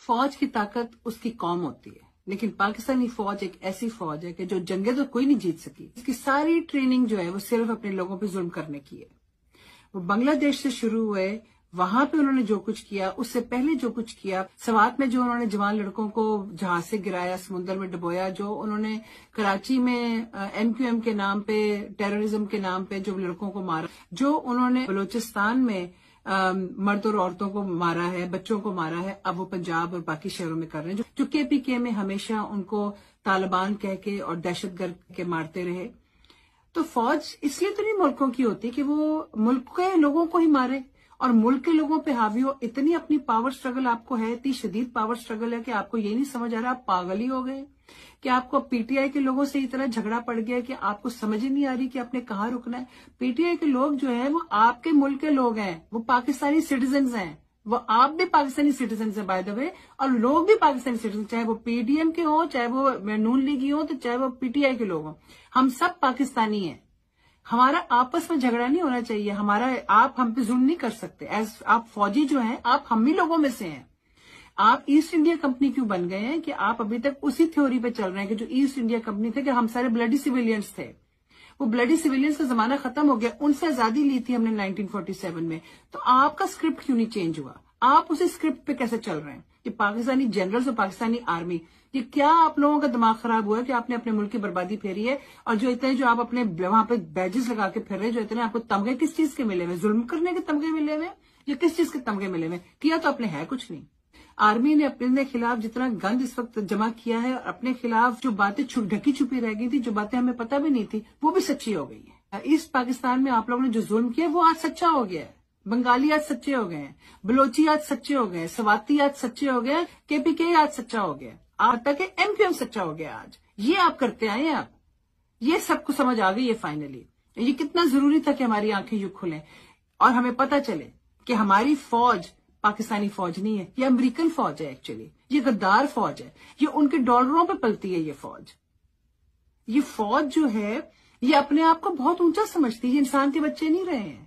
فوج کی طاقت اس کی قوم ہوتی ہے، لیکن پاکستانی فوج ایک ایسی فوج ہے کہ جو جنگیں تو کوئی نہیں جیت سکی. اس کی ساری ٹریننگ جو ہے وہ صرف اپنے لوگوں پہ ظلم کرنے کی ہے. وہ بنگلہ دیش سے شروع ہوئے، وہاں پہ انہوں نے جو کچھ کیا، اس سے پہلے جو کچھ کیا، سوات میں جو انہوں نے جوان لڑکوں کو جہاز سے گرایا، سمندر میں ڈبویا، جو انہوں نے کراچی میں MQM کے نام پہ، ٹیررزم کے نام پہ جو لڑکوں کو مارا، جو انہوں نے بلوچستان میں مرد اور عورتوں کو مارا ہے، بچوں کو مارا ہے، اب وہ پنجاب اور باقی شہروں میں کر رہے ہیں، جو KPK میں ہمیشہ ان کو طالبان کہہ کے اور دہشت گرد کے مارتے رہے. تو فوج اس لیے تو نہیں ملکوں کی ہوتی کہ وہ ملک کے لوگوں کو ہی مارے اور ملک کے لوگوں پہ حاوی ہو. اتنی اپنی پاور سٹرگل آپ کو ہے، اتنی شدید پاور سٹرگل ہے کہ آپ کو یہ نہیں سمجھ آ رہا، آپ پاگل ہی ہو گئے کہ آپ کو PTI کے لوگوں سے اتنا جھگڑا پڑ گیا کہ آپ کو سمجھ ہی نہیں آ رہی کہ آپ نے کہاں رکنا ہے. PTI کے لوگ جو ہیں وہ آپ کے ملک کے لوگ ہیں، وہ پاکستانی سٹیزنز ہیں، وہ آپ بھی پاکستانی سٹیزنز ہیں بائی دا وے، اور لوگ بھی پاکستانی سٹیزن، چاہے وہ PDM کے ہوں، چاہے وہ نون لیگی ہوں، تو چاہے وہ PTI کے لوگ ہوں، ہم سب پاکستانی ہیں. ہمارا آپس میں جھگڑا نہیں ہونا چاہیے. آپ ہم پہ ظلم نہیں کر سکتے. آپ فوجی جو ہیں، آپ ہم ہی لوگوں میں سے ہیں. آپ ایسٹ انڈیا کمپنی کیوں بن گئے ہیں کہ آپ ابھی تک اسی تھیوری پہ چل رہے ہیں کہ جو ایسٹ انڈیا کمپنی تھے کہ ہم سارے بلڈی سویلینز تھے. وہ بلڈی سویلینز کا زمانہ ختم ہو گیا، ان سے آزادی لی تھی ہم نے 1947 میں. تو آپ کا اسکرپٹ کیوں نہیں چینج ہوا؟ آپ اسی اسکرپٹ پہ کیسے چل رہے ہیں کہ پاکستانی جنرلز اور پاکستانی آرمی؟ یہ کیا آپ لوگوں کا دماغ خراب ہوا ہے کہ آپ نے اپنے ملک کی بربادی پھیری ہے؟ اور جو اتنے جو آپ اپنے وہاں پہ بیجز لگا کے پھر رہے، جو اتنے آپ کو تمغے کس چیز کے ملے ہوئے؟ ظلم کرنے کے تمغے ملے ہوئے یا کس چیز کے تمغے ملے ہوئے؟ کیا تو اپنے ہے کچھ نہیں. آرمی نے اپنے خلاف جتنا گند اس وقت جمع کیا ہے، اپنے خلاف جو باتیں ڈھکی چھپی رہ گئی تھی، جو باتیں ہمیں پتہ بھی نہیں تھی، وہ بھی سچی ہو گئی ہے. ایسٹ پاکستان میں آپ لوگوں نے جو ظلم کیا وہ آج سچا ہو گیا ہے. بنگالی آج سچے ہو گئے ہیں، بلوچی آج سچے ہو گئے ہیں، سواتی آج سچے ہو گئے ہیں، KPK آج سچا ہو گیا، آج تک MQM سچا ہو گیا. آج یہ آپ کرتے آئے ہیں. آپ یہ سب کو سمجھ آ گئی ہے فائنلی. یہ کتنا ضروری تھا کہ ہماری آنکھیں یوں کھلیں اور ہمیں پتہ چلے کہ ہماری فوج پاکستانی فوج نہیں ہے، یہ امریکن فوج ہے. ایکچولی یہ غدار فوج ہے، یہ ان کے ڈالروں پہ پلتی ہے. یہ فوج جو ہے یہ اپنے آپ کو بہت اونچا سمجھتی ہے. یہ انسان کے بچے نہیں رہے ہیں،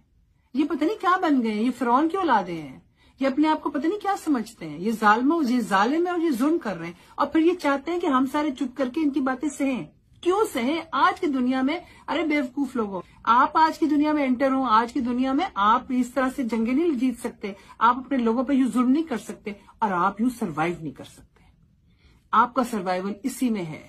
یہ پتہ نہیں کیا بن گئے ہیں، یہ فرعون کی اولادیں ہیں. یہ اپنے آپ کو پتہ نہیں کیا سمجھتے ہیں. یہ ظالم ہے اور یہ ظلم کر رہے ہیں، اور پھر یہ چاہتے ہیں کہ ہم سارے چپ کر کے ان کی باتیں سہیں. کیوں سہیں؟ آج کی دنیا میں، ارے بیوقوف لوگوں، آپ آج کی دنیا میں انٹر ہوں. آج کی دنیا میں آپ اس طرح سے جنگیں نہیں جیت سکتے، آپ اپنے لوگوں پہ یوں ظلم نہیں کر سکتے، اور آپ یوں سروائیو نہیں کر سکتے. آپ کا سروائیول اسی میں ہے،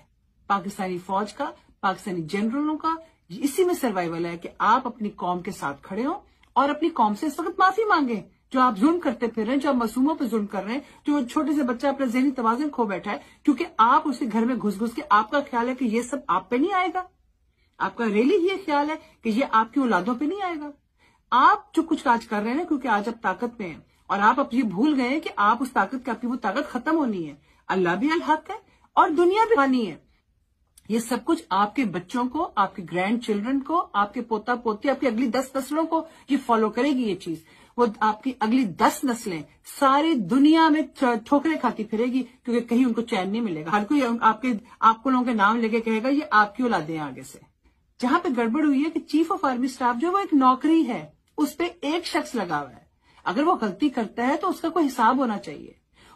پاکستانی فوج کا، پاکستانی جنرلوں کا اسی میں سروائیول ہے کہ آپ اپنی قوم کے ساتھ کھڑے ہوں اور اپنی قوم سے اس وقت معافی مانگیں. جو آپ ظلم کرتے پھر رہے ہیں، جو آپ معصوموں پہ ظلم کر رہے ہیں، جو چھوٹے سے بچہ اپنا ذہنی توازن کھو بیٹھا ہے کیونکہ آپ اس کے گھر میں گھس کے آپ کا خیال ہے کہ یہ سب آپ پہ نہیں آئے گا. آپ کا ریلی یہ خیال ہے کہ یہ آپ کی اولادوں پہ نہیں آئے گا. آپ جو کچھ آج کر رہے ہیں کیونکہ آج آپ طاقت میں ہیں، اور آپ اب یہ بھول گئے کہ آپ اس طاقت کی، آپ کی وہ طاقت ختم ہونی ہے. اللہ بھی الحق ہے اور دنیا بھی فانی ہے. یہ سب کچھ آپ کے بچوں کو، آپ کے گرینڈ چلڈرن کو، آپ کے پوتا پوتی، آپ کی اگلی 10 نسلوں کو یہ فالو کرے گی. یہ چیز وہ آپ کی اگلی 10 نسلیں ساری دنیا میں ٹھوکریں کھاتی پھرے گی کیونکہ کہیں ان کو چین نہیں ملے گا. ہر کوئی آپ کو لوگوں کے نام لے کے کہے گا یہ آپ کی اولادیں ہیں. آگے سے جہاں پہ گڑبڑ ہوئی ہے کہ چیف آف آرمی اسٹاف جو وہ ایک نوکری ہے، اس پہ ایک شخص لگا ہوا ہے. اگر وہ غلطی کرتا ہے تو اس کا کوئی حساب ہونا چاہیے،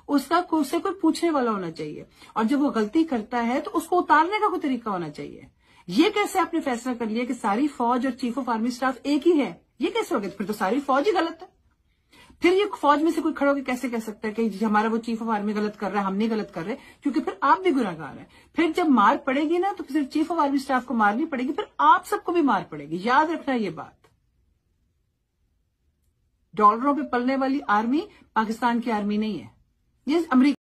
اس سے کوئی پوچھنے والا ہونا چاہیے، اور جب وہ غلطی کرتا ہے تو اس کو اتارنے کا کوئی طریقہ ہونا چاہیے. یہ کیسے آپ نے فیصلہ کر لیا کہ ساری فوج اور چیف آف آرمی اسٹاف ایک ہی ہے؟ یہ کیسے ہو گیا؟ پھر تو ساری فوج ہی غلط ہے. پھر یہ فوج میں سے کوئی کھڑا ہو کے کیسے کہہ سکتا ہے کہ ہمارا وہ چیف آف آرمی غلط کر رہا ہے، ہم نہیں غلط کر رہے؟ کیونکہ پھر آپ بھی گناہگار ہیں. پھر جب مار پڑے گی نا تو پھر چیف آف آرمی اسٹاف کو مارنی پڑے گی، پھر آپ سب کو بھی مار پڑے گی. یاد رکھنا یہ بات. ڈالروں پہ پلنے والی آرمی پاکستان کی آرمی نہیں ہے، یہ امریکہ